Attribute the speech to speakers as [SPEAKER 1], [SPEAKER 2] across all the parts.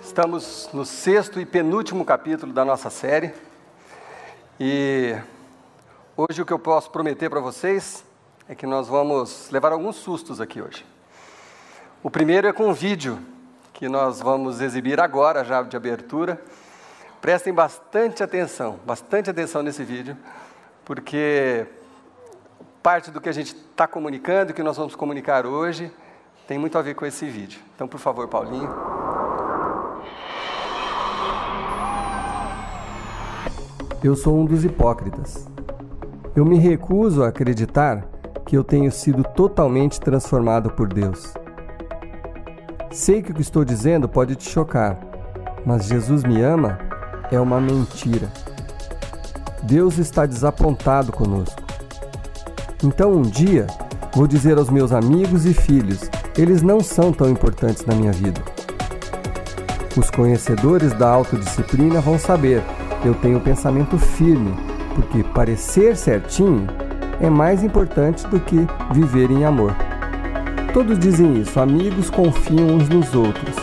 [SPEAKER 1] Estamos no 6º e penúltimo capítulo da nossa série, e hoje o que eu posso prometer para vocês é que nós vamos levar alguns sustos aqui hoje. O primeiro é com um vídeo que nós vamos exibir agora, já de abertura. Prestem bastante atenção nesse vídeo, porque parte do que a gente está comunicando e que nós vamos comunicar hoje tem muito a ver com esse vídeo. Então, por favor, Paulinho.
[SPEAKER 2] Eu sou um dos hipócritas. Eu me recuso a acreditar que eu tenho sido totalmente transformado por Deus. Sei que o que estou dizendo pode te chocar, mas Jesus me ama é uma mentira. Deus está desapontado conosco. Então um dia vou dizer aos meus amigos e filhos, eles não são tão importantes na minha vida. Os conhecedores da autodisciplina vão saber, eu tenho pensamento firme, porque parecer certinho é mais importante do que viver em amor. Todos dizem isso, amigos confiam uns nos outros,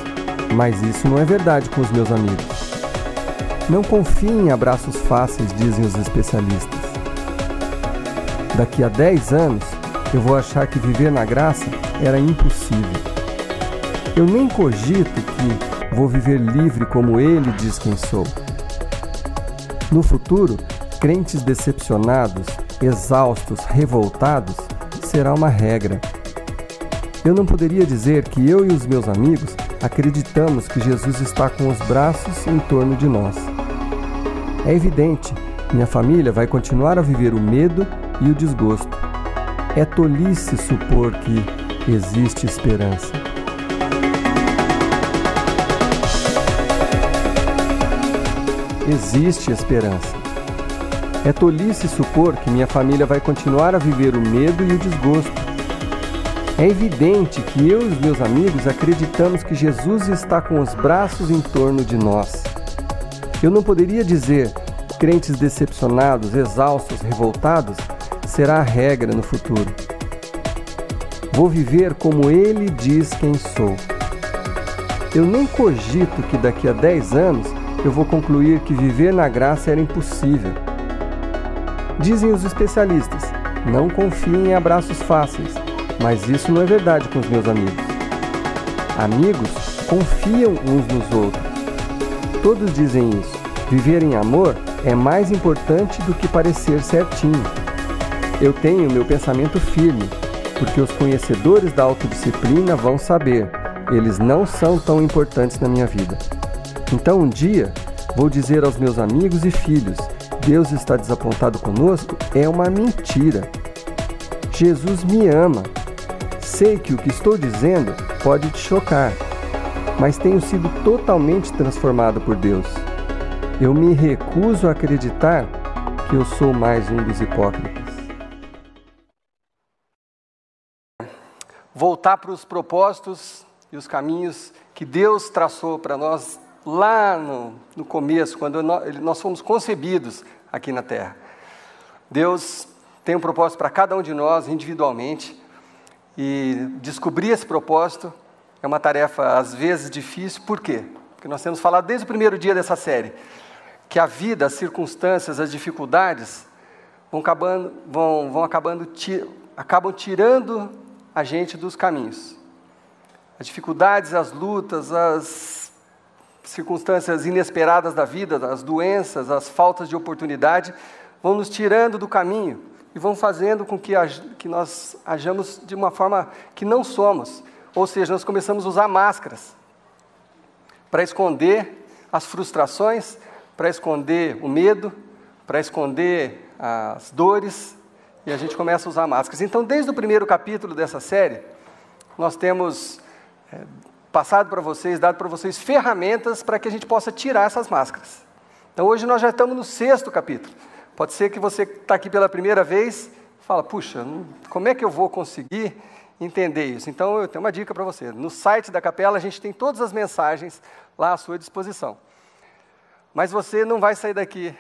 [SPEAKER 2] mas isso não é verdade com os meus amigos. Não confiem em abraços fáceis, dizem os especialistas. Daqui a 10 anos, eu vou achar que viver na graça era impossível. Eu nem cogito que vou viver livre como Ele diz quem sou. No futuro, crentes decepcionados, exaustos, revoltados, será uma regra. Eu não poderia dizer que eu e os meus amigos acreditamos que Jesus está com os braços em torno de nós. É evidente, minha família vai continuar a viver o medo e o desgosto. É tolice supor que existe esperança. Existe esperança. É tolice supor que minha família vai continuar a viver o medo e o desgosto. É evidente que eu e os meus amigos acreditamos que Jesus está com os braços em torno de nós. Eu não poderia dizer, crentes decepcionados, exaustos, revoltados, será a regra no futuro. Vou viver como Ele diz quem sou. Eu nem cogito que daqui a 10 anos eu vou concluir que viver na graça era impossível. Dizem os especialistas, não confiem em abraços fáceis, mas isso não é verdade com os meus amigos. Amigos confiam uns nos outros. Todos dizem isso. Viver em amor é mais importante do que parecer certinho. Eu tenho meu pensamento firme, porque os conhecedores da autodisciplina vão saber, eles não são tão importantes na minha vida. Então um dia, vou dizer aos meus amigos e filhos, Deus está desapontado conosco, é uma mentira. Jesus me ama. Sei que o que estou dizendo pode te chocar, mas tenho sido totalmente transformado por Deus. Eu me recuso a acreditar que eu sou mais um dos hipócritas.
[SPEAKER 1] Voltar para os propósitos e os caminhos que Deus traçou para nós lá no começo, quando nós fomos concebidos aqui na Terra. Deus tem um propósito para cada um de nós individualmente, e descobrir esse propósito é uma tarefa às vezes difícil. Por quê? Porque nós temos falado desde o primeiro dia dessa série que a vida, as circunstâncias, as dificuldades acabam tirando a gente dos caminhos. As dificuldades, as lutas, as circunstâncias inesperadas da vida, as doenças, as faltas de oportunidade, vão nos tirando do caminho e vão fazendo com que nós ajamos de uma forma que não somos. Ou seja, nós começamos a usar máscaras para esconder as frustrações, para esconder o medo, para esconder as dores, e a gente começa a usar máscaras. Então, desde o primeiro capítulo dessa série, nós temos passado para vocês, dado para vocês ferramentas para que a gente possa tirar essas máscaras. Então, hoje nós já estamos no 6º capítulo. Pode ser que você está aqui pela primeira vez e fala, puxa, como é que eu vou conseguir entender isso? Então, eu tenho uma dica para você. No site da Capela, a gente tem todas as mensagens lá à sua disposição. Mas você não vai sair daqui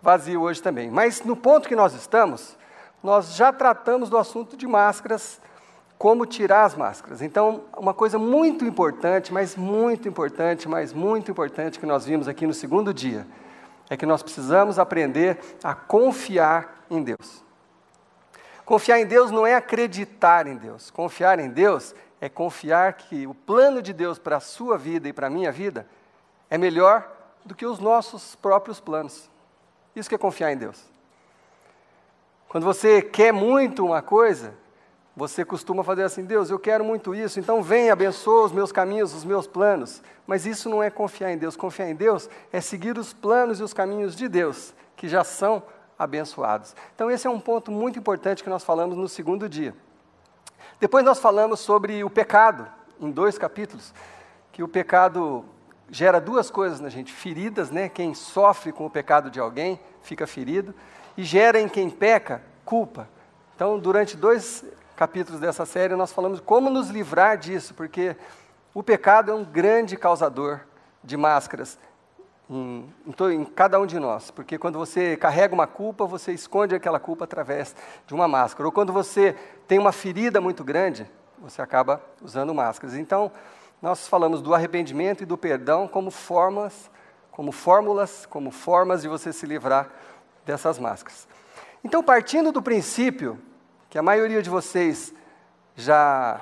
[SPEAKER 1] vazio hoje também. Mas no ponto que nós estamos, nós já tratamos do assunto de máscaras como tirar as máscaras. Então, uma coisa muito importante, mas muito importante que nós vimos aqui no segundo dia, é que nós precisamos aprender a confiar em Deus. Confiar em Deus não é acreditar em Deus. Confiar em Deus é confiar que o plano de Deus para a sua vida e para a minha vida é melhor do que os nossos próprios planos. Isso que é confiar em Deus. Quando você quer muito uma coisa, você costuma fazer assim: Deus, eu quero muito isso, então vem, abençoa os meus caminhos, os meus planos. Mas isso não é confiar em Deus. Confiar em Deus é seguir os planos e os caminhos de Deus, que já são abençoados. Então esse é um ponto muito importante que nós falamos no segundo dia. Depois nós falamos sobre o pecado, em 2 capítulos, que o pecado gera duas coisas na gente: feridas, né? Quem sofre com o pecado de alguém fica ferido, e gera em quem peca culpa. Então, durante 2 capítulos dessa série, nós falamos como nos livrar disso, porque o pecado é um grande causador de máscaras em cada um de nós. Porque quando você carrega uma culpa, você esconde aquela culpa através de uma máscara. Ou quando você tem uma ferida muito grande, você acaba usando máscaras. Então, nós falamos do arrependimento e do perdão como formas de você se livrar dessas máscaras. Então, partindo do princípio que a maioria de vocês já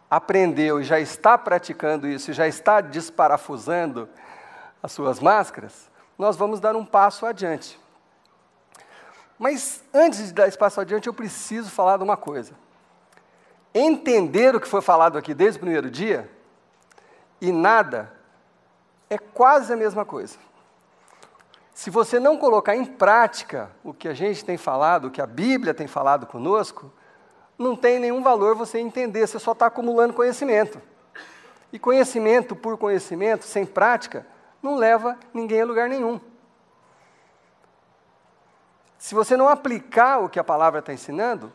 [SPEAKER 1] aprendeu e já está praticando isso, e já está desparafusando as suas máscaras, nós vamos dar um passo adiante. Mas antes de dar esse passo adiante, eu preciso falar de uma coisa. Entender o que foi falado aqui desde o primeiro dia e nada é quase a mesma coisa. Se você não colocar em prática o que a gente tem falado, o que a Bíblia tem falado conosco, não tem nenhum valor você entender, você só está acumulando conhecimento. E conhecimento por conhecimento, sem prática, não leva ninguém a lugar nenhum. Se você não aplicar o que a palavra está ensinando,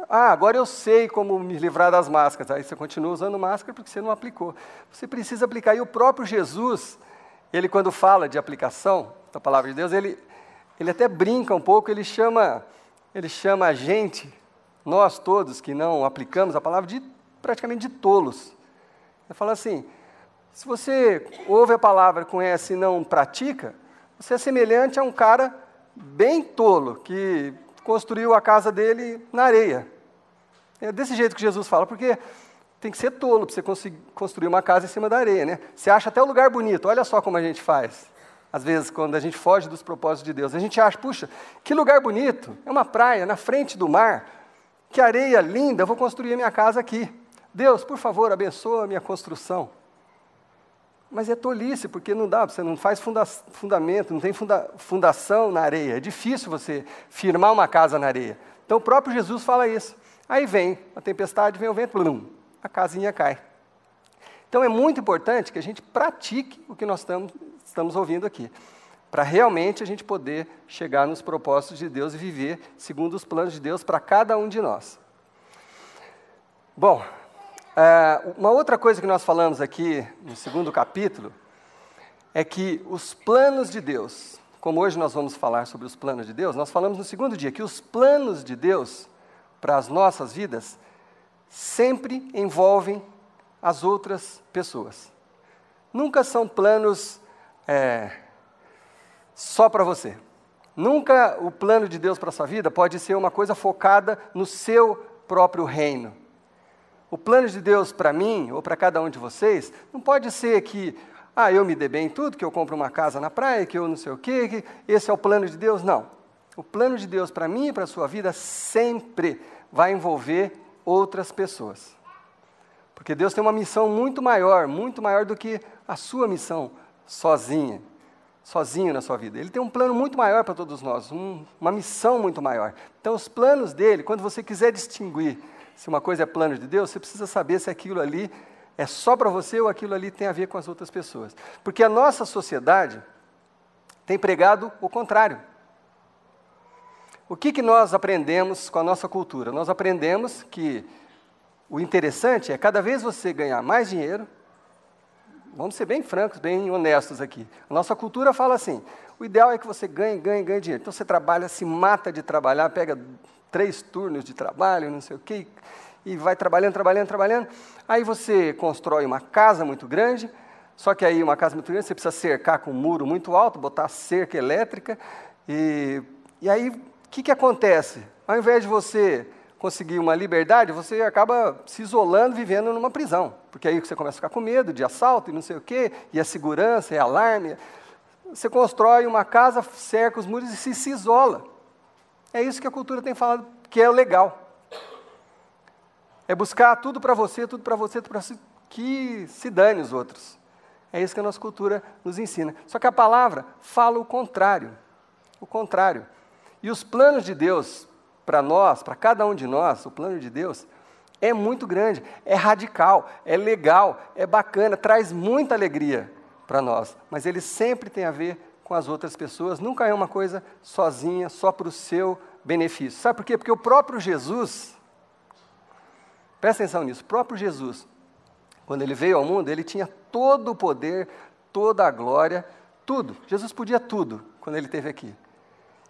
[SPEAKER 1] agora eu sei como me livrar das máscaras. Aí você continua usando máscara porque você não aplicou. Você precisa aplicar. E o próprio Jesus, ele quando fala de aplicação da palavra de Deus, ele até brinca um pouco, ele chama a gente, nós todos que não aplicamos a palavra, praticamente de tolos. Ele fala assim: se você ouve a palavra, conhece e não pratica, você é semelhante a um cara bem tolo, que construiu a casa dele na areia. É desse jeito que Jesus fala, porque tem que ser tolo para você conseguir construir uma casa em cima da areia, né? Você acha até o lugar bonito, olha só como a gente faz. Às vezes, quando a gente foge dos propósitos de Deus, a gente acha, puxa, que lugar bonito, é uma praia na frente do mar, que areia linda, eu vou construir a minha casa aqui. Deus, por favor, abençoa a minha construção. Mas é tolice, porque não dá, você não faz fundamento, não tem fundação na areia. É difícil você firmar uma casa na areia. Então o próprio Jesus fala isso. Aí vem a tempestade, vem o vento, blum, a casinha cai. Então é muito importante que a gente pratique o que nós estamos ouvindo aqui, para realmente a gente poder chegar nos propósitos de Deus e viver segundo os planos de Deus para cada um de nós. Bom, uma outra coisa que nós falamos aqui no segundo capítulo é que os planos de Deus, como hoje nós vamos falar sobre os planos de Deus, nós falamos no segundo dia que os planos de Deus para as nossas vidas sempre envolvem as outras pessoas. Nunca são planos só para você. Nunca o plano de Deus para a sua vida pode ser uma coisa focada no seu próprio reino. O plano de Deus para mim, ou para cada um de vocês, não pode ser que, eu me dê bem em tudo, que eu compro uma casa na praia, que eu não sei o quê, que esse é o plano de Deus. Não. O plano de Deus para mim e para a sua vida sempre vai envolver outras pessoas. Porque Deus tem uma missão muito maior do que a sua missão sozinho na sua vida. Ele tem um plano muito maior para todos nós, uma missão muito maior. Então, os planos dele, quando você quiser distinguir se uma coisa é plano de Deus, você precisa saber se aquilo ali é só para você ou aquilo ali tem a ver com as outras pessoas. Porque a nossa sociedade tem pregado o contrário. O que nós aprendemos com a nossa cultura? Nós aprendemos que o interessante é cada vez você ganhar mais dinheiro. Vamos ser bem francos, bem honestos aqui. A nossa cultura fala assim: o ideal é que você ganhe dinheiro. Então você trabalha, se mata de trabalhar, pega 3 turnos de trabalho, não sei o quê, e vai trabalhando. Aí você constrói uma casa muito grande, só que aí uma casa muito grande você precisa cercar com um muro muito alto, botar cerca elétrica, e aí o que acontece? Ao invés de você conseguir uma liberdade, você acaba se isolando, vivendo numa prisão, porque aí você começa a ficar com medo de assalto e não sei o quê, e a segurança, e alarme. Você constrói uma casa, cerca os muros e se isola. É isso que a cultura tem falado, que é o legal. É buscar tudo para você, que se dane os outros. É isso que a nossa cultura nos ensina. Só que a palavra fala o contrário. O contrário. E os planos de Deus, para nós, para cada um de nós, o plano de Deus é muito grande, é radical, é legal, é bacana, traz muita alegria para nós. Mas ele sempre tem a ver com as outras pessoas, nunca é uma coisa sozinha, só para o seu benefício. Sabe por quê? Porque o próprio Jesus, presta atenção nisso, o próprio Jesus, quando ele veio ao mundo, ele tinha todo o poder, toda a glória, tudo. Jesus podia tudo quando ele esteve aqui.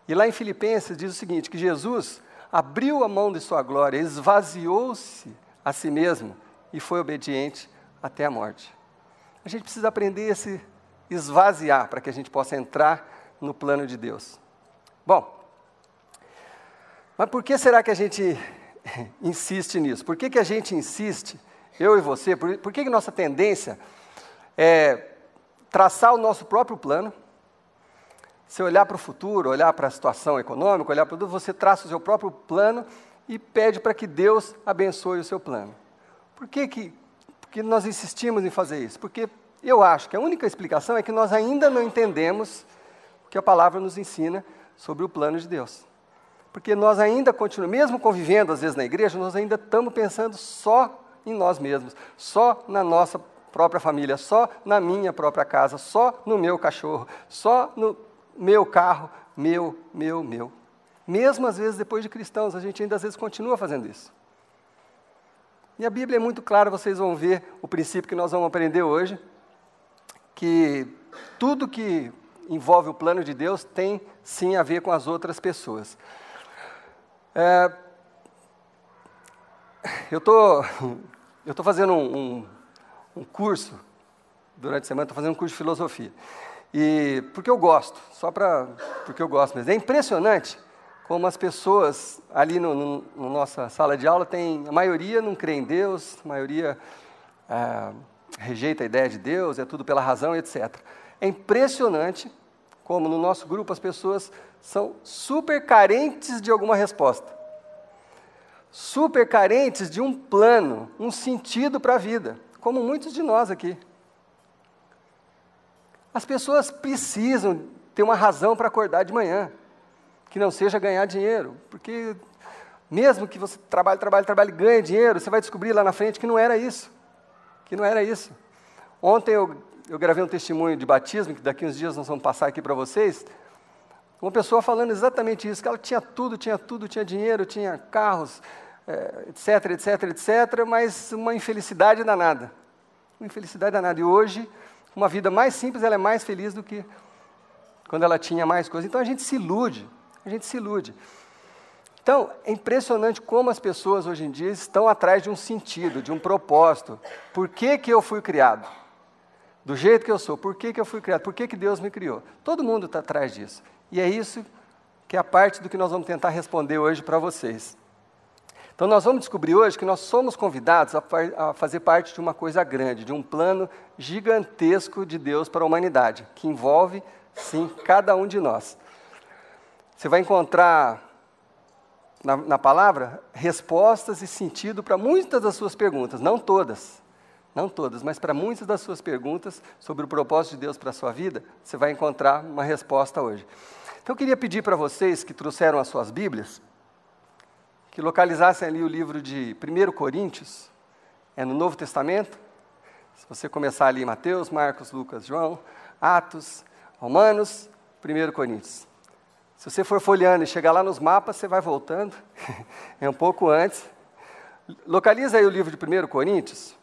[SPEAKER 1] E lá em Filipenses diz o seguinte, que Jesus abriu a mão de sua glória, esvaziou-se a si mesmo e foi obediente até a morte. A gente precisa aprender a se esvaziar para que a gente possa entrar no plano de Deus. Bom, mas por que será que a gente insiste nisso? Por que a gente insiste, eu e você, por que nossa tendência é traçar o nosso próprio plano? Você olhar para o futuro, olhar para a situação econômica, olhar para tudo, você traça o seu próprio plano e pede para que Deus abençoe o seu plano. Por que nós insistimos em fazer isso? Porque eu acho que a única explicação é que nós ainda não entendemos o que a palavra nos ensina sobre o plano de Deus. Porque nós ainda continuamos, mesmo convivendo às vezes na igreja, nós ainda estamos pensando só em nós mesmos, só na nossa própria família, só na minha própria casa, só no meu cachorro, só no meu carro, meu. Mesmo às vezes depois de cristãos, a gente ainda às vezes continua fazendo isso. E a Bíblia é muito clara, vocês vão ver o princípio que nós vamos aprender hoje, que tudo que envolve o plano de Deus tem sim a ver com as outras pessoas. Eu estou fazendo um curso, durante a semana, estou fazendo um curso de filosofia. E porque eu gosto, porque eu gosto mesmo. É impressionante como as pessoas ali na nossa sala de aula, a maioria não crê em Deus, a maioria rejeita a ideia de Deus, é tudo pela razão, etc. É impressionante como no nosso grupo as pessoas são super carentes de alguma resposta. Super carentes de um plano, um sentido para a vida, como muitos de nós aqui. As pessoas precisam ter uma razão para acordar de manhã, que não seja ganhar dinheiro, porque mesmo que você trabalhe e ganhe dinheiro, você vai descobrir lá na frente que não era isso, Ontem eu gravei um testemunho de batismo, que daqui uns dias nós vamos passar aqui para vocês, uma pessoa falando exatamente isso, que ela tinha tudo, tinha dinheiro, tinha carros, etc, mas uma infelicidade danada. E hoje, uma vida mais simples, ela é mais feliz do que quando ela tinha mais coisas. Então a gente se ilude. Então, é impressionante como as pessoas hoje em dia estão atrás de um sentido, de um propósito. Por que eu fui criado? Do jeito que eu sou, por que eu fui criado? Por que Deus me criou? Todo mundo está atrás disso. E é isso que é a parte do que nós vamos tentar responder hoje para vocês. Então nós vamos descobrir hoje que nós somos convidados a fazer parte de uma coisa grande, de um plano gigantesco de Deus para a humanidade, que envolve, sim, cada um de nós. Você vai encontrar na palavra respostas e sentido para muitas das suas perguntas, não todas, mas para muitas das suas perguntas sobre o propósito de Deus para a sua vida, você vai encontrar uma resposta hoje. Então eu queria pedir para vocês que trouxeram as suas Bíblias, que localizassem ali o livro de 1 Coríntios, no Novo Testamento. Se você começar ali em Mateus, Marcos, Lucas, João, Atos, Romanos, 1 Coríntios. Se você for folheando e chegar lá nos mapas, você vai voltando, é um pouco antes. Localiza aí o livro de 1 Coríntios,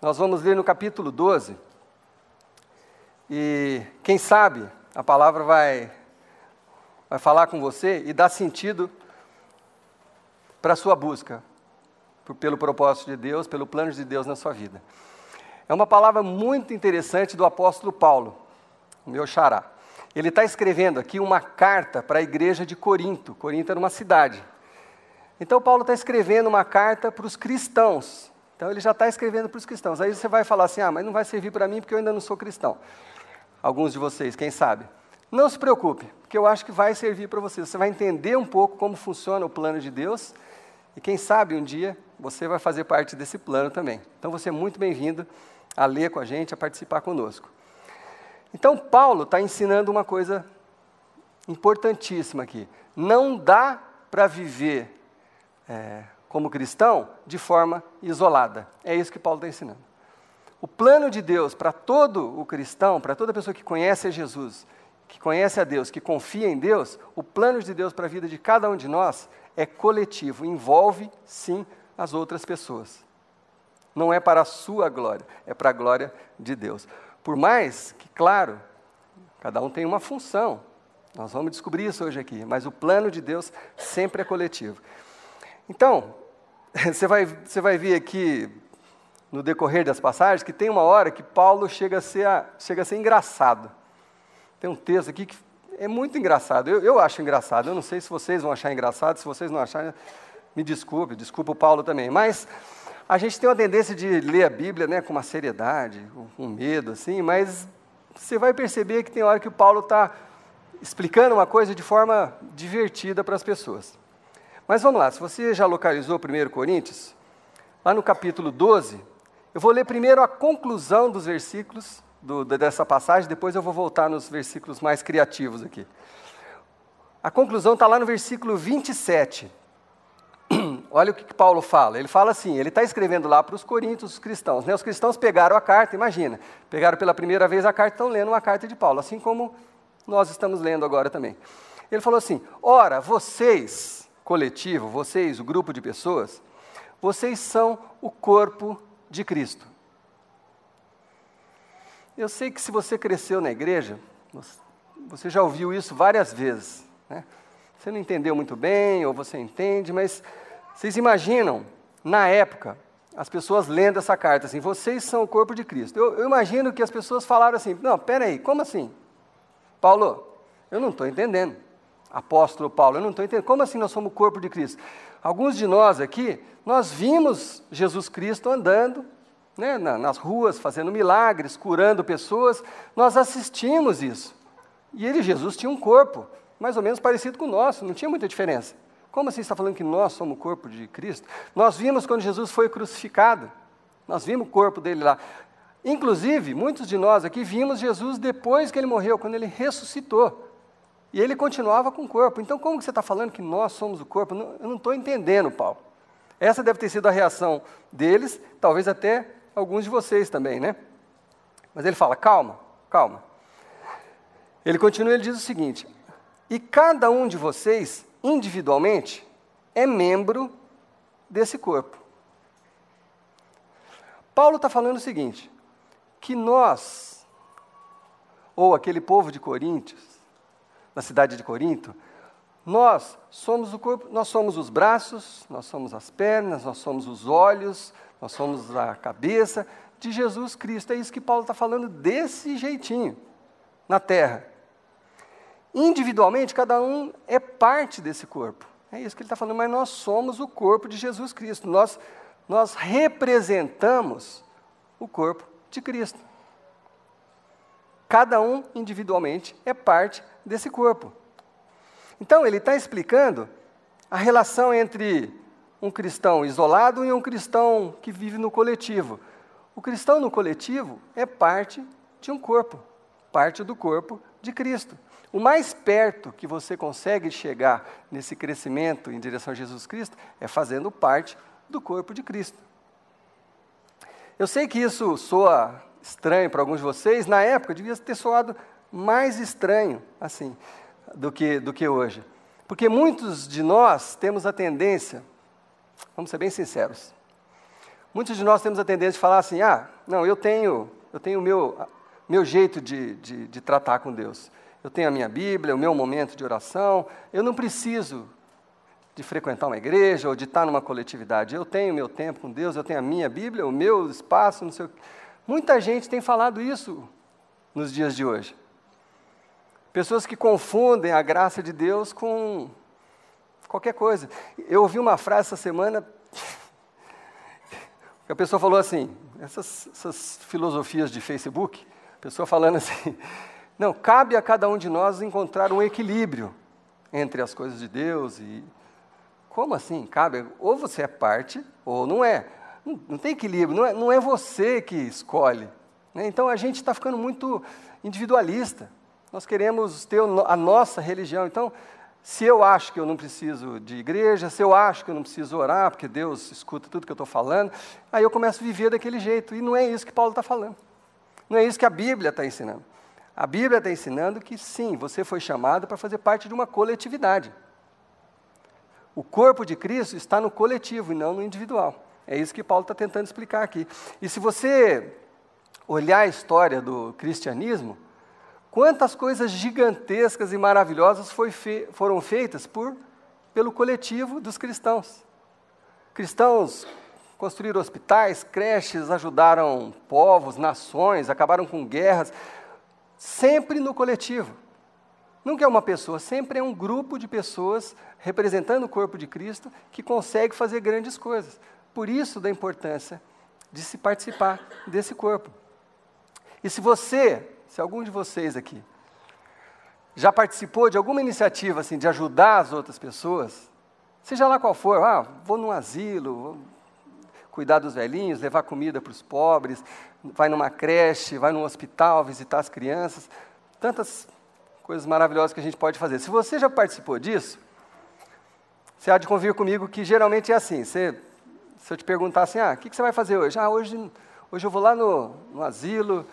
[SPEAKER 1] nós vamos ler no capítulo 12, e quem sabe a palavra vai falar com você e dar sentido para a sua busca, pelo propósito de Deus, pelo plano de Deus na sua vida. É uma palavra muito interessante do apóstolo Paulo, o meu xará. Ele está escrevendo aqui uma carta para a igreja de Corinto. Corinto era uma cidade. Então, Paulo está escrevendo uma carta para os cristãos. Então, ele já está escrevendo para os cristãos. Aí você vai falar assim, mas não vai servir para mim porque eu ainda não sou cristão. Alguns de vocês, quem sabe? Não se preocupe, porque eu acho que vai servir para você. Você vai entender um pouco como funciona o plano de Deus e quem sabe um dia você vai fazer parte desse plano também. Então, você é muito bem-vindo a ler com a gente, a participar conosco. Então, Paulo está ensinando uma coisa importantíssima aqui. Não dá para viver como cristão de forma isolada. É isso que Paulo está ensinando. O plano de Deus para todo o cristão, para toda pessoa que conhece a Jesus, que conhece a Deus, que confia em Deus, o plano de Deus para a vida de cada um de nós é coletivo, envolve, sim, as outras pessoas. Não é para a sua glória, é para a glória de Deus. Por mais que, claro, cada um tem uma função, nós vamos descobrir isso hoje aqui, mas o plano de Deus sempre é coletivo. Então, você vai ver aqui, no decorrer das passagens, que tem uma hora que Paulo chega a ser engraçado. Tem um texto aqui que é muito engraçado, eu acho engraçado, eu não sei se vocês vão achar engraçado, se vocês não acharem, me desculpe o Paulo também, mas a gente tem uma tendência de ler a Bíblia, né, com uma seriedade, com medo, assim, mas você vai perceber que tem hora que o Paulo está explicando uma coisa de forma divertida para as pessoas. Mas vamos lá, se você já localizou 1 Coríntios, lá no capítulo 12, eu vou ler primeiro a conclusão dos versículos dessa passagem, depois eu vou voltar nos versículos mais criativos aqui. A conclusão está lá no versículo 27. Olha o que Paulo fala. Ele fala assim, ele está escrevendo lá para os coríntios, os cristãos. Né? Os cristãos pegaram a carta, imagina, pegaram pela primeira vez a carta, estão lendo uma carta de Paulo, assim como nós estamos lendo agora também. Ele falou assim, ora, vocês, coletivo, vocês, o grupo de pessoas, vocês são o corpo de Cristo. Eu sei que se você cresceu na igreja, você já ouviu isso várias vezes, né? Você não entendeu muito bem, ou você entende, mas vocês imaginam, na época, as pessoas lendo essa carta, assim, vocês são o corpo de Cristo. Eu imagino que as pessoas falaram assim, não, peraí, como assim? Paulo, eu não estou entendendo. Apóstolo Paulo, eu não estou entendendo. Como assim nós somos o corpo de Cristo? Alguns de nós aqui, nós vimos Jesus Cristo andando, né, nas ruas, fazendo milagres, curando pessoas, nós assistimos isso. E Jesus tinha um corpo, mais ou menos parecido com o nosso, não tinha muita diferença. Como assim você está falando que nós somos o corpo de Cristo? Nós vimos quando Jesus foi crucificado, nós vimos o corpo dele lá. Inclusive, muitos de nós aqui vimos Jesus depois que ele morreu, quando ele ressuscitou. E ele continuava com o corpo. Então, como que você está falando que nós somos o corpo? Eu não estou entendendo, Paulo. Essa deve ter sido a reação deles, talvez até alguns de vocês também, né? Mas ele fala, calma, calma. Ele continua, ele diz o seguinte, e cada um de vocês, individualmente, é membro desse corpo. Paulo está falando o seguinte, que nós, ou aquele povo de Coríntios, na cidade de Corinto, nós somos o corpo, nós somos os braços, nós somos as pernas, nós somos os olhos, nós somos a cabeça de Jesus Cristo. É isso que Paulo está falando desse jeitinho, na terra. Individualmente, cada um é parte desse corpo. É isso que ele está falando, mas nós somos o corpo de Jesus Cristo. Nós representamos o corpo de Cristo. Cada um, individualmente, é parte desse corpo. Então, ele está explicando a relação entre um cristão isolado e um cristão que vive no coletivo. O cristão no coletivo é parte de um corpo, parte do corpo de Cristo. O mais perto que você consegue chegar nesse crescimento em direção a Jesus Cristo é fazendo parte do corpo de Cristo. Eu sei que isso soa estranho para alguns de vocês, na época devia ter soado mais estranho assim, do que hoje. Porque muitos de nós temos a tendência, vamos ser bem sinceros, muitos de nós temos a tendência de falar assim, não, eu tenho o meu jeito de tratar com Deus. Eu tenho a minha Bíblia, o meu momento de oração, eu não preciso de frequentar uma igreja ou de estar numa coletividade. Eu tenho meu tempo com Deus, eu tenho a minha Bíblia, o meu espaço, não sei o quê. Muita gente tem falado isso nos dias de hoje. Pessoas que confundem a graça de Deus com qualquer coisa. Eu ouvi uma frase essa semana, que a pessoa falou assim, essas filosofias de Facebook, a pessoa falando assim, não, cabe a cada um de nós encontrar um equilíbrio entre as coisas de Deus e... Como assim? Cabe? Ou você é parte, ou não é. Não tem equilíbrio, não é você que escolhe. Né? Então, a gente está ficando muito individualista. Nós queremos ter a nossa religião. Então, se eu acho que eu não preciso de igreja, se eu acho que eu não preciso orar, porque Deus escuta tudo que eu estou falando, aí eu começo a viver daquele jeito. E não é isso que Paulo está falando. Não é isso que a Bíblia está ensinando. A Bíblia está ensinando que, sim, você foi chamado para fazer parte de uma coletividade. O corpo de Cristo está no coletivo e não no individual. É isso que Paulo está tentando explicar aqui. E se você olhar a história do cristianismo, quantas coisas gigantescas e maravilhosas foram feitas pelo coletivo dos cristãos. Cristãos construíram hospitais, creches, ajudaram povos, nações, acabaram com guerras, sempre no coletivo. Nunca é uma pessoa, sempre é um grupo de pessoas representando o corpo de Cristo que consegue fazer grandes coisas. Por isso da importância de se participar desse corpo. E se algum de vocês aqui já participou de alguma iniciativa assim, de ajudar as outras pessoas, seja lá qual for, vou num asilo, vou cuidar dos velhinhos, levar comida para os pobres, vai numa creche, vai num hospital, visitar as crianças, tantas coisas maravilhosas que a gente pode fazer. Se você já participou disso, você há de convir comigo que geralmente é assim, se eu te perguntar assim, o que você vai fazer hoje? Hoje eu vou lá no asilo,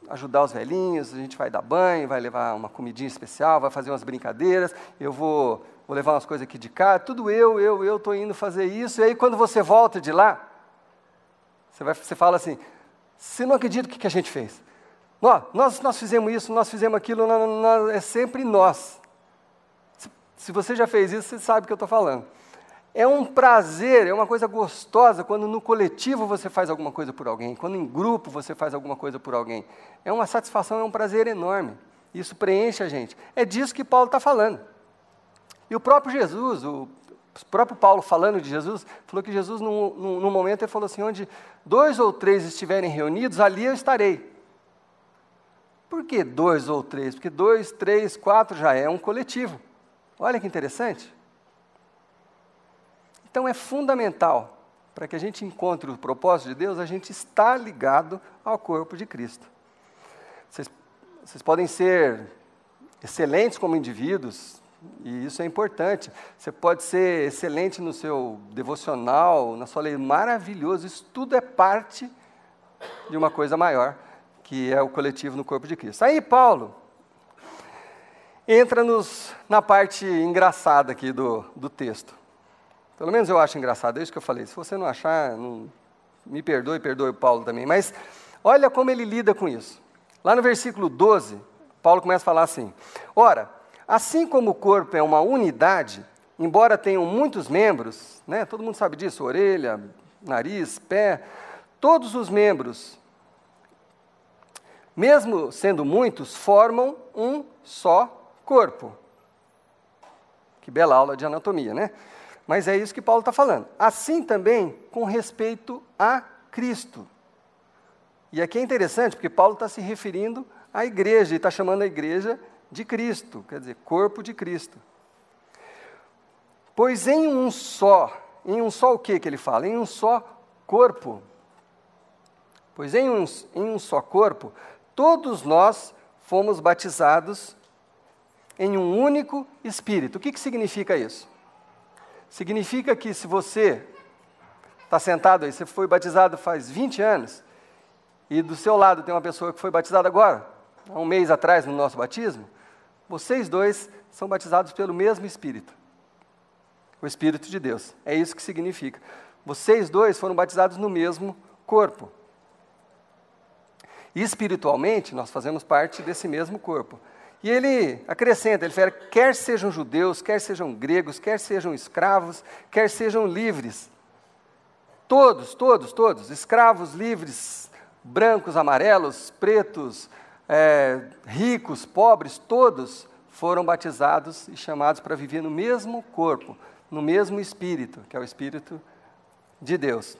[SPEAKER 1] ajudar os velhinhos, a gente vai dar banho, vai levar uma comidinha especial, vai fazer umas brincadeiras, eu vou levar umas coisas aqui de cá, tudo eu estou indo fazer isso, e aí quando você volta de lá, você fala assim, você não acredita o que a gente fez? Nós fizemos isso, nós fizemos aquilo, é sempre nós. Se você já fez isso, você sabe o que eu estou falando. É um prazer, é uma coisa gostosa quando no coletivo você faz alguma coisa por alguém, quando em grupo você faz alguma coisa por alguém. É uma satisfação, é um prazer enorme. Isso preenche a gente. É disso que Paulo está falando. E o próprio Jesus, o próprio Paulo falando de Jesus, falou que Jesus, num momento, ele falou assim, onde 2 ou 3 estiverem reunidos, ali eu estarei. Por que 2 ou 3? Porque 2, 3, 4 já é um coletivo. Olha que interessante. Então é fundamental, para que a gente encontre o propósito de Deus, a gente está ligado ao corpo de Cristo. Vocês podem ser excelentes como indivíduos, e isso é importante. Você pode ser excelente no seu devocional, na sua lei, maravilhoso. Isso tudo é parte de uma coisa maior, que é o coletivo no corpo de Cristo. Aí Paulo entra na parte engraçada aqui do texto. Pelo menos eu acho engraçado, é isso que eu falei. Se você não achar, me perdoe o Paulo também. Mas olha como ele lida com isso. Lá no versículo 12, Paulo começa a falar assim, ora, assim como o corpo é uma unidade, embora tenham muitos membros, né, todo mundo sabe disso, orelha, nariz, pé, todos os membros, mesmo sendo muitos, formam um só corpo. Que bela aula de anatomia, né? Mas é isso que Paulo está falando. Assim também com respeito a Cristo. E aqui é interessante, porque Paulo está se referindo à igreja, e está chamando a igreja de Cristo, quer dizer, corpo de Cristo. Pois em um só o que ele fala? Em um só corpo. Pois em um só corpo, todos nós fomos batizados em um único Espírito. O que significa isso? Significa que se você está sentado aí, você foi batizado faz 20 anos, e do seu lado tem uma pessoa que foi batizada agora, há um mês atrás no nosso batismo, vocês dois são batizados pelo mesmo Espírito, o Espírito de Deus. É isso que significa. Vocês dois foram batizados no mesmo corpo. E espiritualmente, nós fazemos parte desse mesmo corpo. E ele acrescenta, ele fala, quer sejam judeus, quer sejam gregos, quer sejam escravos, quer sejam livres. Todos, escravos, livres, brancos, amarelos, pretos, ricos, pobres, todos foram batizados e chamados para viver no mesmo corpo, no mesmo Espírito, que é o Espírito de Deus.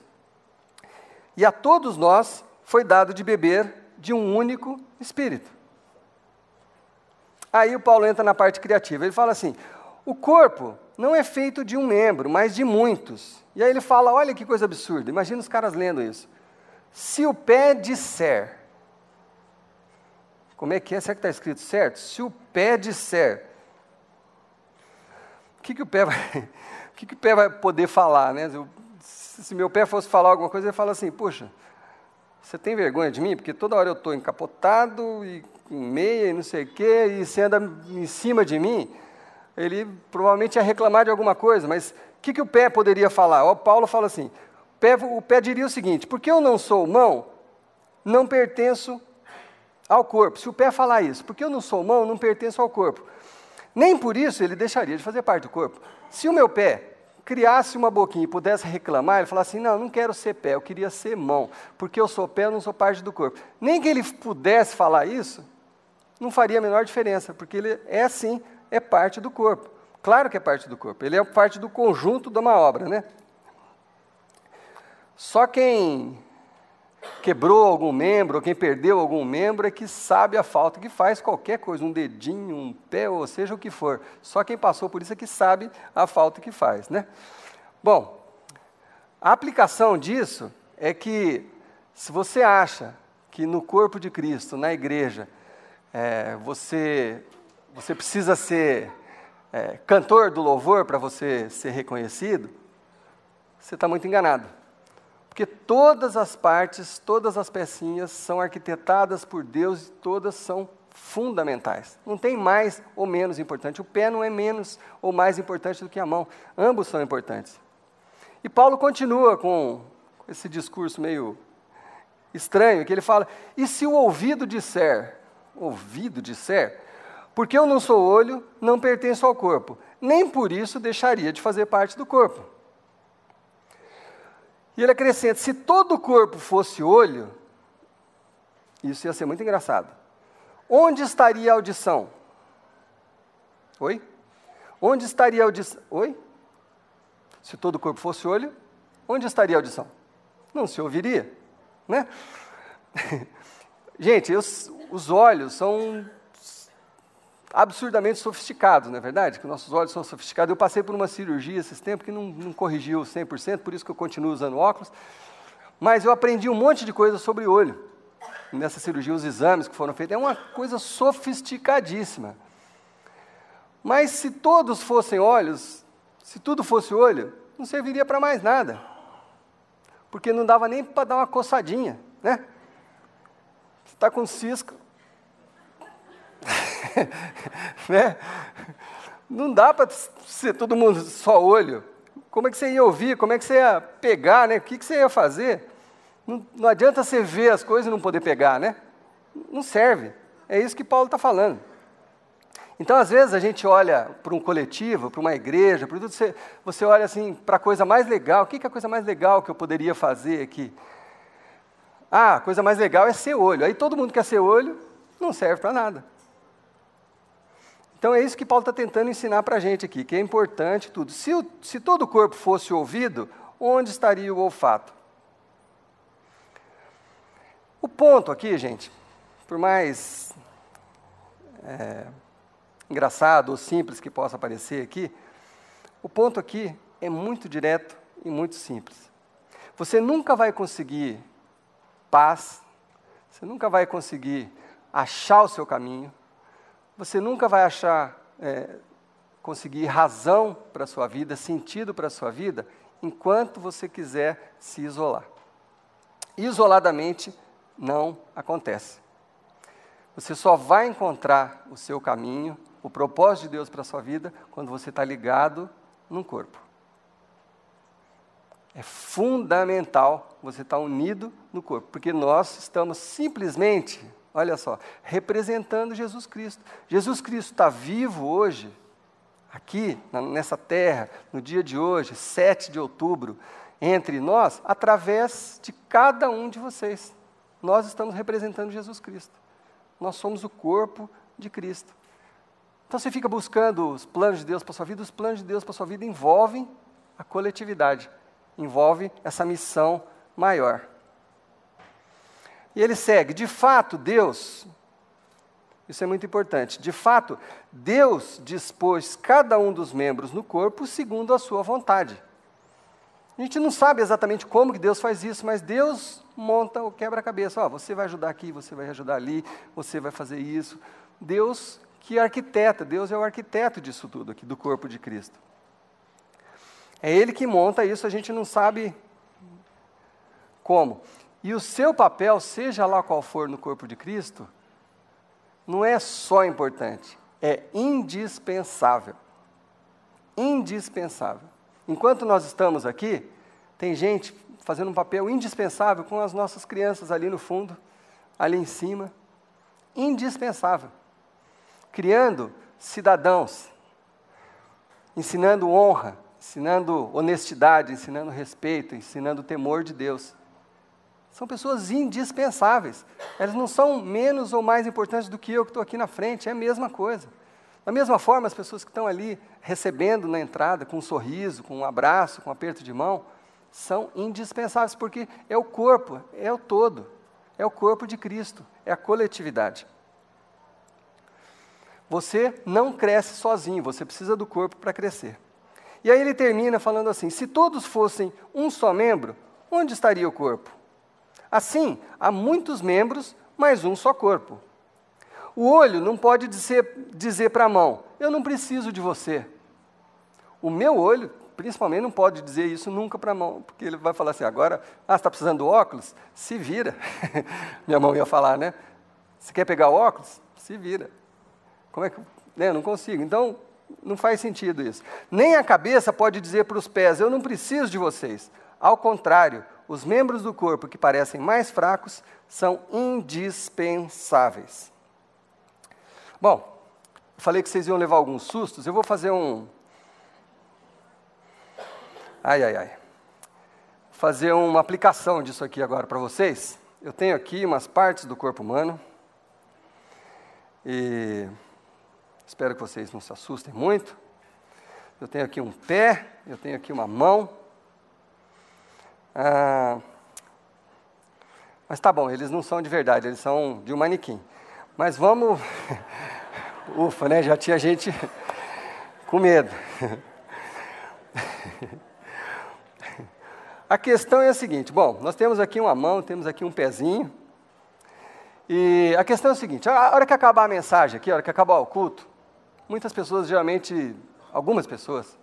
[SPEAKER 1] E a todos nós foi dado de beber de um único Espírito. Aí o Paulo entra na parte criativa, ele fala assim, o corpo não é feito de um membro, mas de muitos. E aí ele fala, olha que coisa absurda, imagina os caras lendo isso. Se o pé disser, como é que é? Será que está escrito certo? Se o pé disser, o que o pé vai poder falar, né? Se meu pé fosse falar alguma coisa, ele fala assim, puxa, você tem vergonha de mim? Porque toda hora eu estou encapotado e com meia e não sei o quê, e você anda em cima de mim. Ele provavelmente ia reclamar de alguma coisa, mas o que o pé poderia falar? O Paulo fala assim, o pé diria o seguinte, porque eu não sou mão, não pertenço ao corpo. Se o pé falar isso, porque eu não sou mão, não pertenço ao corpo. Nem por isso ele deixaria de fazer parte do corpo. Se o meu pé criasse uma boquinha e pudesse reclamar, ele falasse assim, não quero ser pé, eu queria ser mão, porque eu sou pé, eu não sou parte do corpo. Nem que ele pudesse falar isso, não faria a menor diferença, porque ele é sim, é parte do corpo. Claro que é parte do corpo, ele é parte do conjunto de uma obra, né? Só quem quebrou algum membro, ou quem perdeu algum membro, é que sabe a falta que faz qualquer coisa, um dedinho, um pé, ou seja o que for. Só quem passou por isso é que sabe a falta que faz, né? Bom, a aplicação disso é que, se você acha que no corpo de Cristo, na igreja, você precisa ser cantor do louvor para você ser reconhecido, você está muito enganado. Porque todas as partes, todas as pecinhas são arquitetadas por Deus e todas são fundamentais. Não tem mais ou menos importante. O pé não é menos ou mais importante do que a mão. Ambos são importantes. E Paulo continua com esse discurso meio estranho, que ele fala, e se o ouvido disser, porque eu não sou olho, não pertenço ao corpo, nem por isso deixaria de fazer parte do corpo. E ele acrescenta, se todo o corpo fosse olho, isso ia ser muito engraçado. Onde estaria a audição? Oi? Onde estaria a audição? Oi? Se todo o corpo fosse olho, onde estaria a audição? Não se ouviria, né? Gente, os olhos são absurdamente sofisticados, não é verdade? Que nossos olhos são sofisticados. Eu passei por uma cirurgia esses tempos que não corrigiu 100%, por isso que eu continuo usando óculos. Mas eu aprendi um monte de coisa sobre o olho. Nessa cirurgia, os exames que foram feitos, é uma coisa sofisticadíssima. Mas se todos fossem olhos, se tudo fosse olho, não serviria para mais nada. Porque não dava nem para dar uma coçadinha, né? Você está com cisco, né? Não dá para ser todo mundo só olho. Como é que você ia ouvir? Como é que você ia pegar, né? O que você ia fazer? Não adianta você ver as coisas e não poder pegar, né? Não serve. É isso que Paulo está falando. Então, às vezes, a gente olha para um coletivo, para uma igreja, para tudo, você olha assim para a coisa mais legal. O que é a coisa mais legal que eu poderia fazer aqui? Ah, a coisa mais legal é ser olho. Aí todo mundo quer ser olho, não serve para nada. Então é isso que Paulo está tentando ensinar para a gente aqui, que é importante tudo. Se todo o corpo fosse ouvido, onde estaria o olfato? O ponto aqui, gente, por mais engraçado ou simples que possa parecer aqui, o ponto aqui é muito direto e muito simples. Você nunca vai conseguir paz, você nunca vai conseguir achar o seu caminho, você nunca vai conseguir razão para a sua vida, sentido para a sua vida, enquanto você quiser se isolar. Isoladamente não acontece. Você só vai encontrar o seu caminho, o propósito de Deus para a sua vida, quando você está ligado num corpo. É fundamental você estar unido no corpo, porque nós estamos simplesmente Olha só, representando Jesus Cristo. Jesus Cristo está vivo hoje, aqui, nessa terra, no dia de hoje, 7 de outubro, entre nós, através de cada um de vocês. Nós estamos representando Jesus Cristo. Nós somos o corpo de Cristo. Então você fica buscando os planos de Deus para a sua vida, os planos de Deus para a sua vida envolvem a coletividade, envolve essa missão maior. E ele segue, de fato, Deus, isso é muito importante, de fato, Deus dispôs cada um dos membros no corpo segundo a sua vontade. A gente não sabe exatamente como que Deus faz isso, mas Deus monta o quebra-cabeça. Você vai ajudar aqui, você vai ajudar ali, você vai fazer isso. Deus que arquiteta, Deus é o arquiteto disso tudo aqui, do corpo de Cristo. É Ele que monta isso, a gente não sabe como. E o seu papel, seja lá qual for no corpo de Cristo, não é só importante, é indispensável. Indispensável. Enquanto nós estamos aqui, tem gente fazendo um papel indispensável com as nossas crianças ali no fundo, ali em cima. Indispensável. Criando cidadãos, ensinando honra, ensinando honestidade, ensinando respeito, ensinando o temor de Deus. São pessoas indispensáveis. Elas não são menos ou mais importantes do que eu que estou aqui na frente, é a mesma coisa. Da mesma forma, as pessoas que estão ali recebendo na entrada, com um sorriso, com um abraço, com um aperto de mão, são indispensáveis, porque é o corpo, é o todo, é o corpo de Cristo, é a coletividade. Você não cresce sozinho, você precisa do corpo para crescer. E aí ele termina falando assim, se todos fossem um só membro, onde estaria o corpo? Assim, há muitos membros, mas um só corpo. O olho não pode dizer para a mão, eu não preciso de você. O meu olho, principalmente, não pode dizer isso nunca para a mão, porque ele vai falar assim, agora, você está precisando do óculos? Se vira. Minha mão ia falar, né? Você quer pegar o óculos? Se vira. Como é que... Eu não consigo. Então, não faz sentido isso. Nem a cabeça pode dizer para os pés, eu não preciso de vocês. Ao contrário, os membros do corpo que parecem mais fracos são indispensáveis. Bom, falei que vocês iam levar alguns sustos, eu vou fazer fazer uma aplicação disso aqui agora para vocês. Eu tenho aqui umas partes do corpo humano, e espero que vocês não se assustem muito. Eu tenho aqui um pé, eu tenho aqui uma mão. Mas tá bom, eles não são de verdade, eles são de um manequim. Mas vamos... Ufa, né? Já tinha gente com medo. A questão é a seguinte, bom, nós temos aqui uma mão, temos aqui um pezinho, e a questão é a seguinte, a hora que acabar a mensagem aqui, a hora que acabar o culto, muitas pessoas, geralmente, algumas pessoas,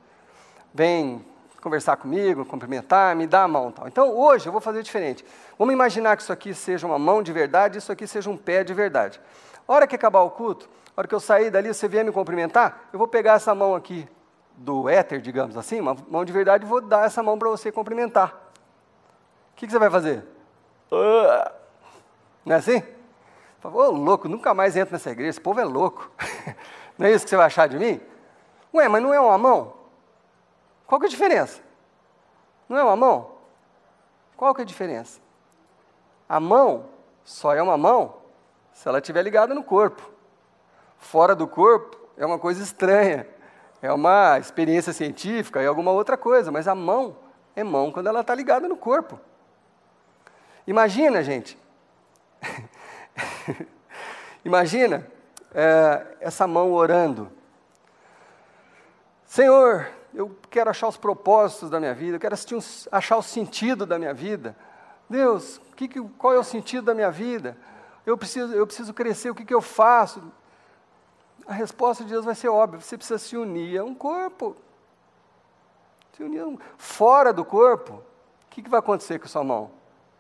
[SPEAKER 1] vêm conversar comigo, cumprimentar, me dar a mão. Tal. Então, hoje eu vou fazer diferente. Vamos imaginar que isso aqui seja uma mão de verdade, isso aqui seja um pé de verdade. A hora que acabar o culto, a hora que eu sair dali, você vier me cumprimentar, eu vou pegar essa mão aqui do éter, digamos assim, uma mão de verdade, e vou dar essa mão para você cumprimentar. O que você vai fazer? Não é assim? Ô, louco, nunca mais entro nessa igreja, esse povo é louco. Não é isso que você vai achar de mim? Ué, mas não é uma mão? Qual que é a diferença? Não é uma mão? Qual que é a diferença? A mão só é uma mão se ela estiver ligada no corpo. Fora do corpo é uma coisa estranha, é uma experiência científica, é alguma outra coisa, mas a mão é mão quando ela está ligada no corpo. Imagina, gente, imagina essa mão orando. Senhor, eu quero achar os propósitos da minha vida, eu quero achar o sentido da minha vida. Deus, qual é o sentido da minha vida? Eu preciso crescer, o que eu faço? A resposta de Deus vai ser óbvia, você precisa se unir a um corpo. Se unir fora do corpo, o que vai acontecer com a sua mão?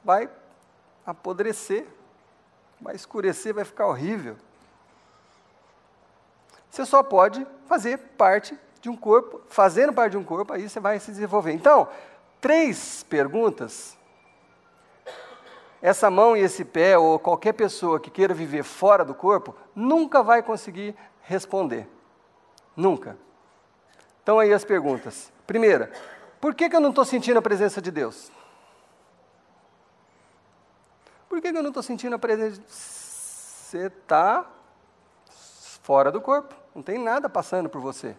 [SPEAKER 1] Vai apodrecer, vai escurecer, vai ficar horrível. Você só pode fazer parte de um corpo, fazendo parte de um corpo, aí você vai se desenvolver. Então, 3 perguntas essa mão e esse pé, ou qualquer pessoa que queira viver fora do corpo, nunca vai conseguir responder. Nunca. Então aí as perguntas. Primeira, por que eu não estou sentindo a presença de Deus? Por que eu não estou sentindo a presença de Deus? Você está fora do corpo, não tem nada passando por você.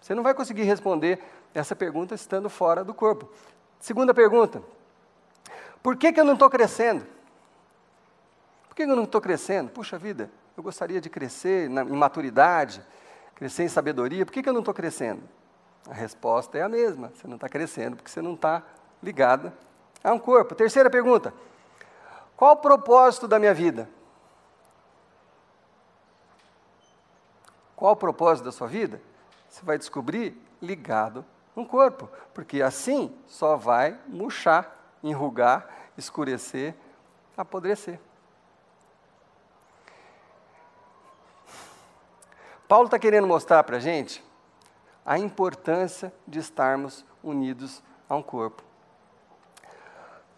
[SPEAKER 1] Você não vai conseguir responder essa pergunta estando fora do corpo. Segunda pergunta, por que eu não estou crescendo? Por que eu não estou crescendo? Puxa vida, eu gostaria de crescer em maturidade, crescer em sabedoria, por que eu não estou crescendo? A resposta é a mesma, você não está crescendo porque você não está ligado a um corpo. Terceira pergunta, qual o propósito da minha vida? Qual o propósito da sua vida? Você vai descobrir ligado no corpo, porque assim só vai murchar, enrugar, escurecer, apodrecer. Paulo está querendo mostrar para a gente a importância de estarmos unidos a um corpo.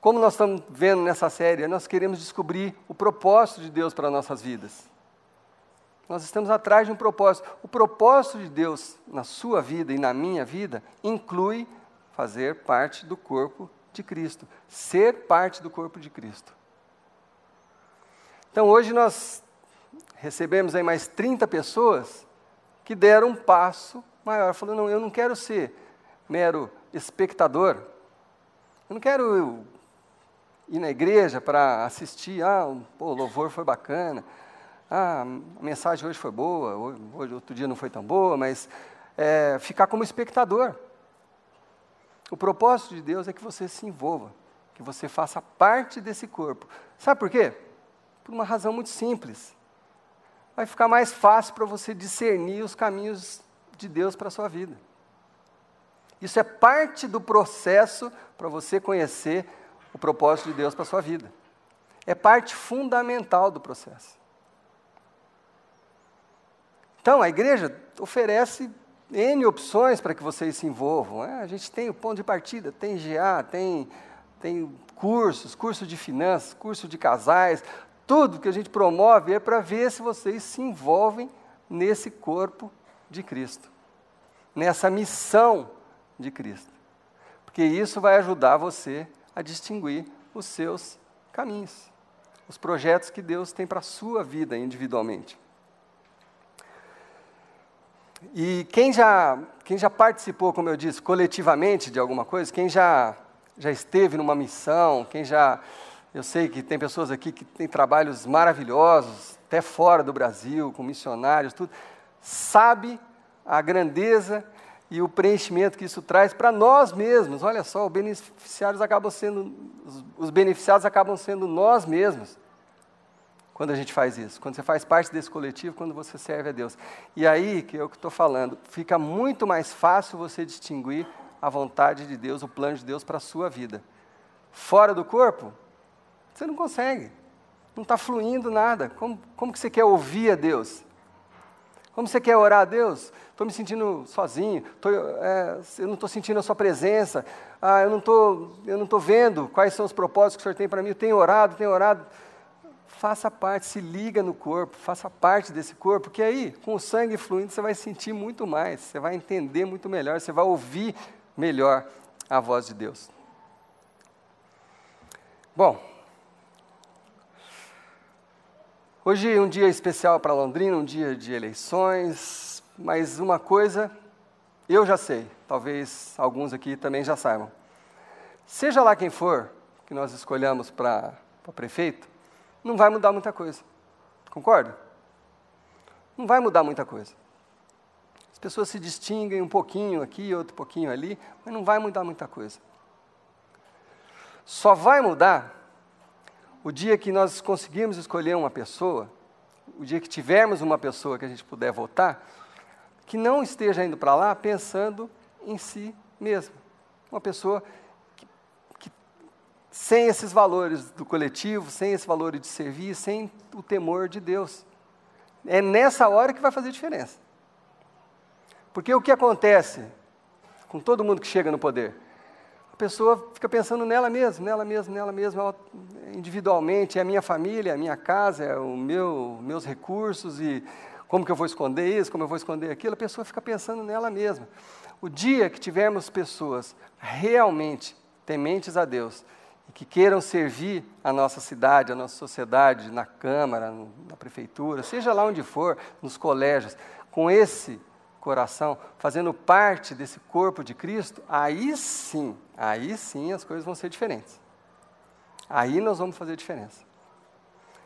[SPEAKER 1] Como nós estamos vendo nessa série, nós queremos descobrir o propósito de Deus para nossas vidas. Nós estamos atrás de um propósito. O propósito de Deus na sua vida e na minha vida inclui fazer parte do corpo de Cristo, ser parte do corpo de Cristo. Então hoje nós recebemos aí mais 30 pessoas que deram um passo maior, falando, não, eu não quero ser mero espectador, eu não quero ir na igreja para assistir, o louvor foi bacana, a mensagem hoje foi boa, hoje, outro dia não foi tão boa, mas ficar como espectador. O propósito de Deus é que você se envolva, que você faça parte desse corpo. Sabe por quê? Por uma razão muito simples. Vai ficar mais fácil para você discernir os caminhos de Deus para a sua vida. Isso é parte do processo para você conhecer o propósito de Deus para a sua vida. É parte fundamental do processo. Então, a igreja oferece N opções para que vocês se envolvam. A gente tem o ponto de partida, tem GA, tem curso de finanças, curso de casais, tudo que a gente promove é para ver se vocês se envolvem nesse corpo de Cristo, nessa missão de Cristo. Porque isso vai ajudar você a distinguir os seus caminhos, os projetos que Deus tem para a sua vida individualmente. E quem já participou, como eu disse, coletivamente de alguma coisa, quem já esteve numa missão, eu sei que tem pessoas aqui que têm trabalhos maravilhosos, até fora do Brasil, com missionários, tudo, sabe a grandeza e o preenchimento que isso traz para nós mesmos. Olha só, os beneficiários acabam sendo nós mesmos. Quando a gente faz isso, quando você faz parte desse coletivo, quando você serve a Deus. E aí, que é o que estou falando, fica muito mais fácil você distinguir a vontade de Deus, o plano de Deus para a sua vida. Fora do corpo, você não consegue, não está fluindo nada. Como que você quer ouvir a Deus? Como você quer orar a Deus? Estou me sentindo sozinho, eu não estou sentindo a sua presença, eu não estou vendo quais são os propósitos que o Senhor tem para mim, eu tenho orado. Faça parte, se liga no corpo, faça parte desse corpo, porque aí, com o sangue fluindo, você vai sentir muito mais, você vai entender muito melhor, você vai ouvir melhor a voz de Deus. Bom, hoje é um dia especial para Londrina, um dia de eleições, mas uma coisa eu já sei, talvez alguns aqui também já saibam. Seja lá quem for que nós escolhamos para prefeito, não vai mudar muita coisa. Concorda? Não vai mudar muita coisa. As pessoas se distinguem um pouquinho aqui, outro pouquinho ali, mas não vai mudar muita coisa. Só vai mudar o dia que nós conseguirmos escolher uma pessoa, o dia que tivermos uma pessoa que a gente puder votar, que não esteja indo para lá pensando em si mesmo. Uma pessoa sem esses valores do coletivo, sem esse valor de servir, sem o temor de Deus. É nessa hora que vai fazer diferença. Porque o que acontece com todo mundo que chega no poder? A pessoa fica pensando nela mesma, individualmente, é a minha família, é a minha casa, é meus recursos, e como que eu vou esconder isso, como eu vou esconder aquilo, a pessoa fica pensando nela mesma. O dia que tivermos pessoas realmente tementes a Deus, e que queiram servir a nossa cidade, a nossa sociedade, na Câmara, na Prefeitura, seja lá onde for, nos colégios, com esse coração, fazendo parte desse corpo de Cristo, aí sim as coisas vão ser diferentes. Aí nós vamos fazer diferença.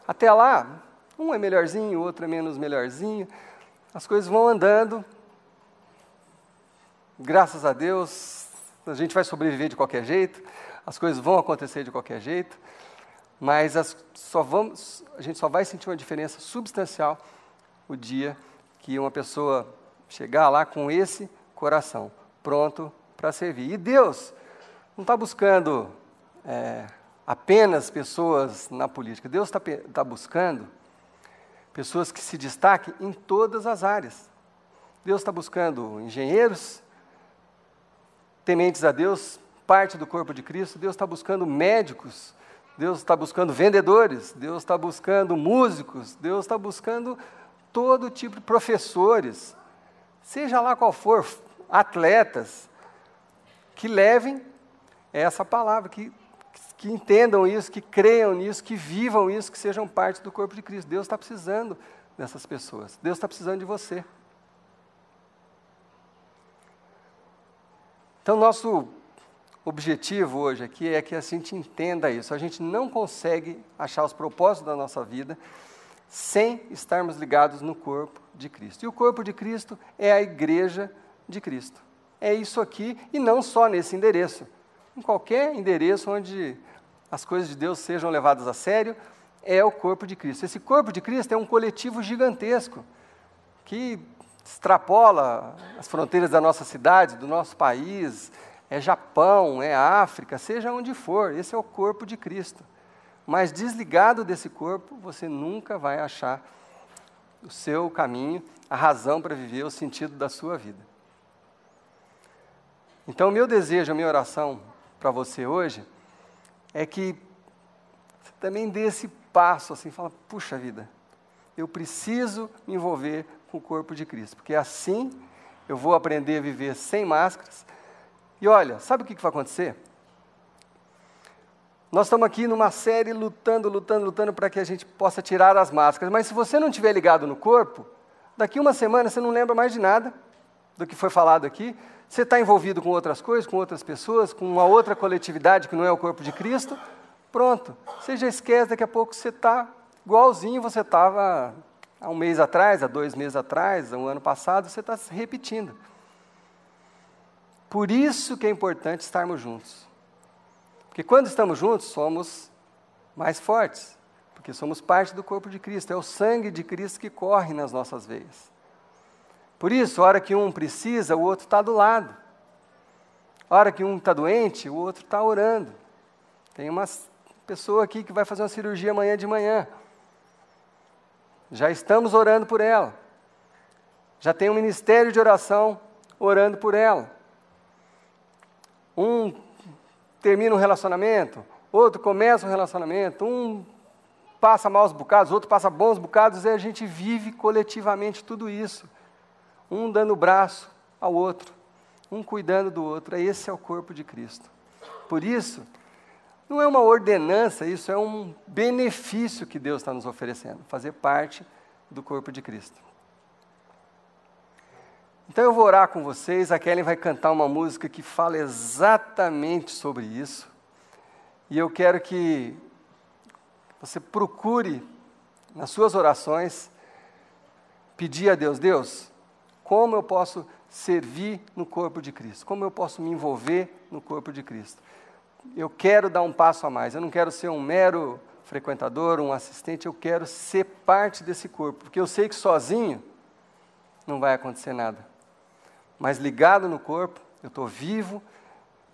[SPEAKER 1] Até lá, um é melhorzinho, o outro é menos melhorzinho, as coisas vão andando, graças a Deus, a gente vai sobreviver de qualquer jeito, as coisas vão acontecer de qualquer jeito, mas a gente só vai sentir uma diferença substancial o dia que uma pessoa chegar lá com esse coração, pronto para servir. E Deus não está buscando apenas pessoas na política, Deus está buscando pessoas que se destaquem em todas as áreas. Deus está buscando engenheiros, tementes a Deus, parte do corpo de Cristo. Deus está buscando médicos, Deus está buscando vendedores, Deus está buscando músicos, Deus está buscando todo tipo de professores, seja lá qual for, atletas, que levem essa palavra, que entendam isso, que creiam nisso, que vivam isso, que sejam parte do corpo de Cristo. Deus está precisando dessas pessoas, Deus está precisando de você. Então, nosso objetivo hoje aqui é que a gente entenda isso. A gente não consegue achar os propósitos da nossa vida sem estarmos ligados no corpo de Cristo. E o corpo de Cristo é a igreja de Cristo. É isso aqui, e não só nesse endereço. Em qualquer endereço onde as coisas de Deus sejam levadas a sério, é o corpo de Cristo. Esse corpo de Cristo é um coletivo gigantesco, que extrapola as fronteiras da nossa cidade, do nosso país, é Japão, é África, seja onde for, esse é o corpo de Cristo. Mas desligado desse corpo, você nunca vai achar o seu caminho, a razão para viver, o sentido da sua vida. Então, o meu desejo, a minha oração para você hoje, é que você também dê esse passo, assim, fala, puxa vida, eu preciso me envolver com o corpo de Cristo, porque assim eu vou aprender a viver sem máscaras. E olha, sabe o que vai acontecer? Nós estamos aqui numa série lutando para que a gente possa tirar as máscaras, mas se você não estiver ligado no corpo, daqui uma semana você não lembra mais de nada do que foi falado aqui, você está envolvido com outras coisas, com outras pessoas, com uma outra coletividade que não é o corpo de Cristo, pronto, você já esquece, daqui a pouco você está igualzinho você estava há um mês atrás, há 2 meses atrás, há um ano passado, você está se repetindo. Por isso que é importante estarmos juntos. Porque quando estamos juntos, somos mais fortes, porque somos parte do corpo de Cristo, é o sangue de Cristo que corre nas nossas veias. Por isso, a hora que um precisa, o outro está do lado. A hora que um está doente, o outro está orando. Tem uma pessoa aqui que vai fazer uma cirurgia amanhã de manhã. Já estamos orando por ela. Já tem um ministério de oração orando por ela. Um termina um relacionamento, outro começa um relacionamento, um passa maus bocados, outro passa bons bocados, e a gente vive coletivamente tudo isso. Um dando o braço ao outro, um cuidando do outro. Esse é o corpo de Cristo. Por isso, não é uma ordenança, isso é um benefício que Deus está nos oferecendo, fazer parte do corpo de Cristo. Então eu vou orar com vocês, a Kellen vai cantar uma música que fala exatamente sobre isso, e eu quero que você procure, nas suas orações, pedir a Deus, Deus, como eu posso servir no corpo de Cristo? Como eu posso me envolver no corpo de Cristo? Eu quero dar um passo a mais, eu não quero ser um mero frequentador, um assistente, eu quero ser parte desse corpo, porque eu sei que sozinho não vai acontecer nada. Mas ligado no corpo, eu estou vivo,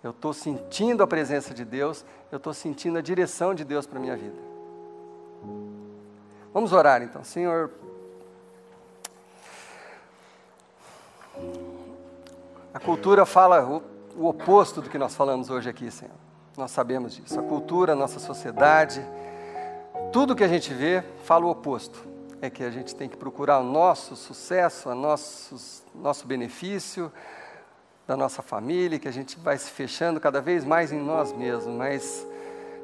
[SPEAKER 1] eu estou sentindo a presença de Deus, eu estou sentindo a direção de Deus para a minha vida. Vamos orar então. Senhor, a cultura fala, o oposto do que nós falamos hoje aqui, Senhor. Nós sabemos disso. A cultura, a nossa sociedade, tudo que a gente vê fala o oposto. É que a gente tem que procurar o nosso sucesso, nosso benefício, da nossa família, que a gente vai se fechando cada vez mais em nós mesmos. Mas,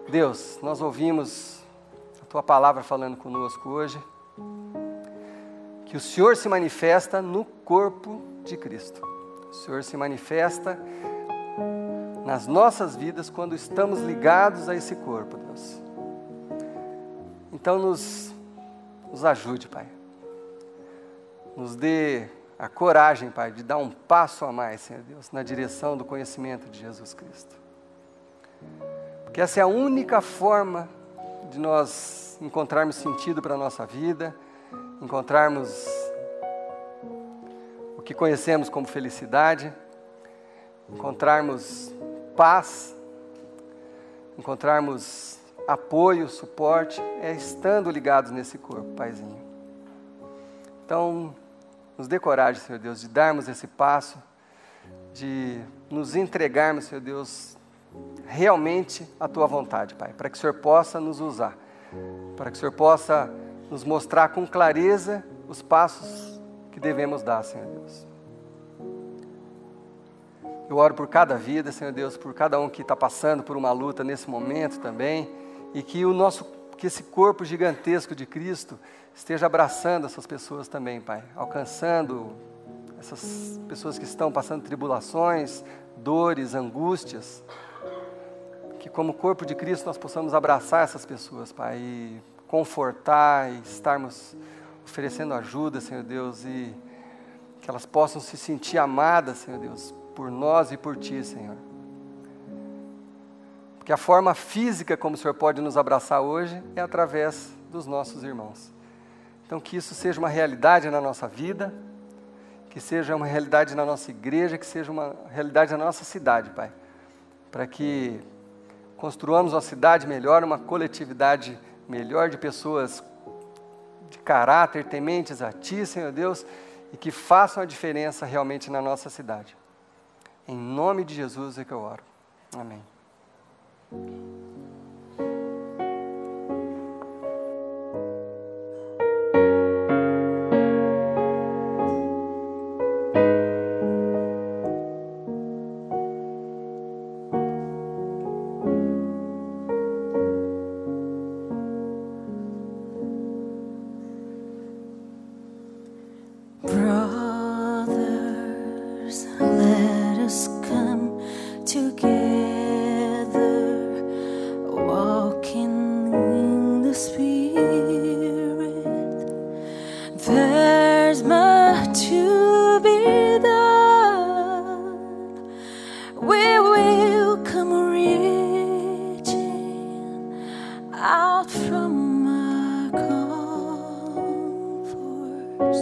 [SPEAKER 1] Deus, nós ouvimos a Tua palavra falando conosco hoje, que o Senhor se manifesta no corpo de Cristo. O Senhor se manifesta nas nossas vidas quando estamos ligados a esse corpo, Deus. Então nos ajude, Pai. Nos dê a coragem, Pai, de dar um passo a mais, Senhor Deus, na direção do conhecimento de Jesus Cristo. Porque essa é a única forma de nós encontrarmos sentido para a nossa vida, encontrarmos o que conhecemos como felicidade, encontrarmos paz, encontrarmos apoio, suporte, estando ligados nesse corpo, Paizinho. Então, nos dê coragem, Senhor Deus, de darmos esse passo, de nos entregarmos, Senhor Deus, realmente à Tua vontade, Pai, para que o Senhor possa nos usar, para que o Senhor possa nos mostrar com clareza os passos que devemos dar, Senhor Deus. Eu oro por cada vida, Senhor Deus, por cada um que está passando por uma luta nesse momento também, e que esse corpo gigantesco de Cristo esteja abraçando essas pessoas também, Pai, alcançando essas pessoas que estão passando tribulações, dores, angústias, que como corpo de Cristo nós possamos abraçar essas pessoas, Pai, e confortar e estarmos oferecendo ajuda, Senhor Deus, e que elas possam se sentir amadas, Senhor Deus, por nós e por Ti, Senhor. Porque a forma física como o Senhor pode nos abraçar hoje é através dos nossos irmãos. Então que isso seja uma realidade na nossa vida, que seja uma realidade na nossa igreja, que seja uma realidade na nossa cidade, Pai. Para que construamos uma cidade melhor, uma coletividade melhor de pessoas de caráter, tementes a Ti, Senhor Deus, e que façam a diferença realmente na nossa cidade. Em nome de Jesus é que eu oro. Amém.
[SPEAKER 3] Brothers, let us come together, walking in the Spirit. There's much to be done. We will come reaching out from our comforts,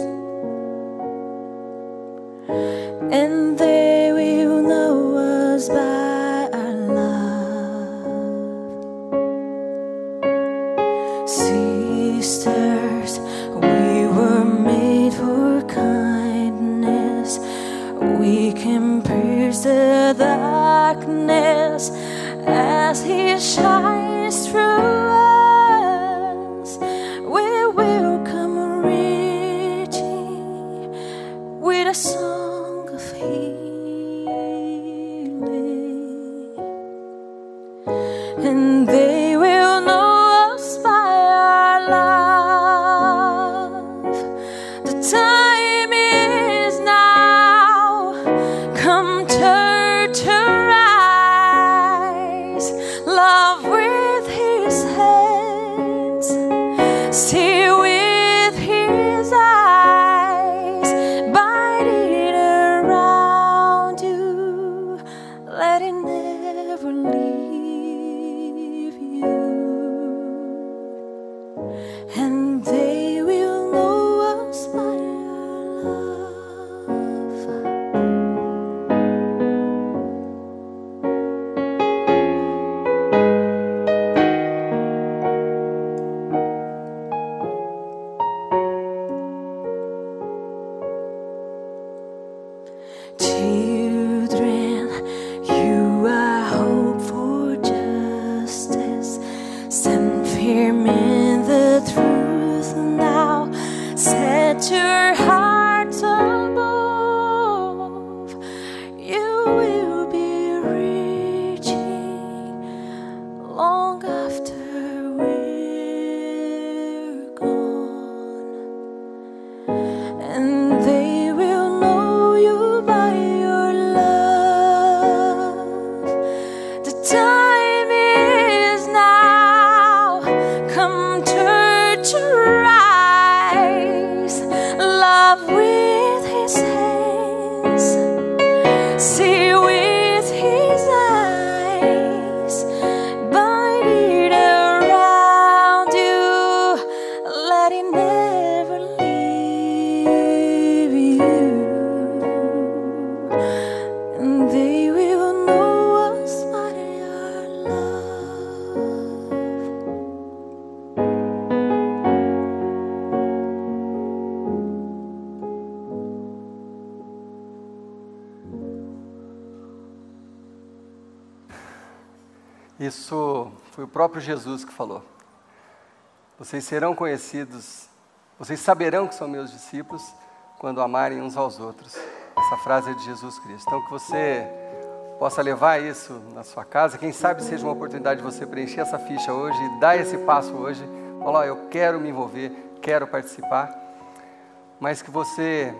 [SPEAKER 3] and they will know us by our love. Sisters, we were made for kindness. We can pierce the darkness as He shines through us. We will come reaching with a song of healing, and they will know us by our love. The time is now. Come, church, arise. Love with His hands, see with His eyes, bind it around you, let it never leave you, and they will know us by our love. Children,
[SPEAKER 1] Isso foi o próprio Jesus que falou. Vocês serão conhecidos, vocês saberão que são meus discípulos quando amarem uns aos outros. Essa frase é de Jesus Cristo. Então que você possa levar isso na sua casa. Quem sabe seja uma oportunidade de você preencher essa ficha hoje e dar esse passo hoje. Falar, eu quero me envolver, quero participar. Mas que você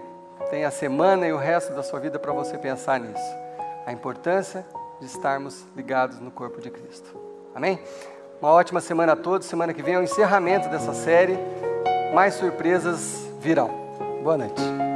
[SPEAKER 1] tenha a semana e o resto da sua vida para você pensar nisso. A importância de estarmos ligados no corpo de Cristo. Amém? Uma ótima semana a todos. Semana que vem é o encerramento dessa série. Mais surpresas virão. Boa noite.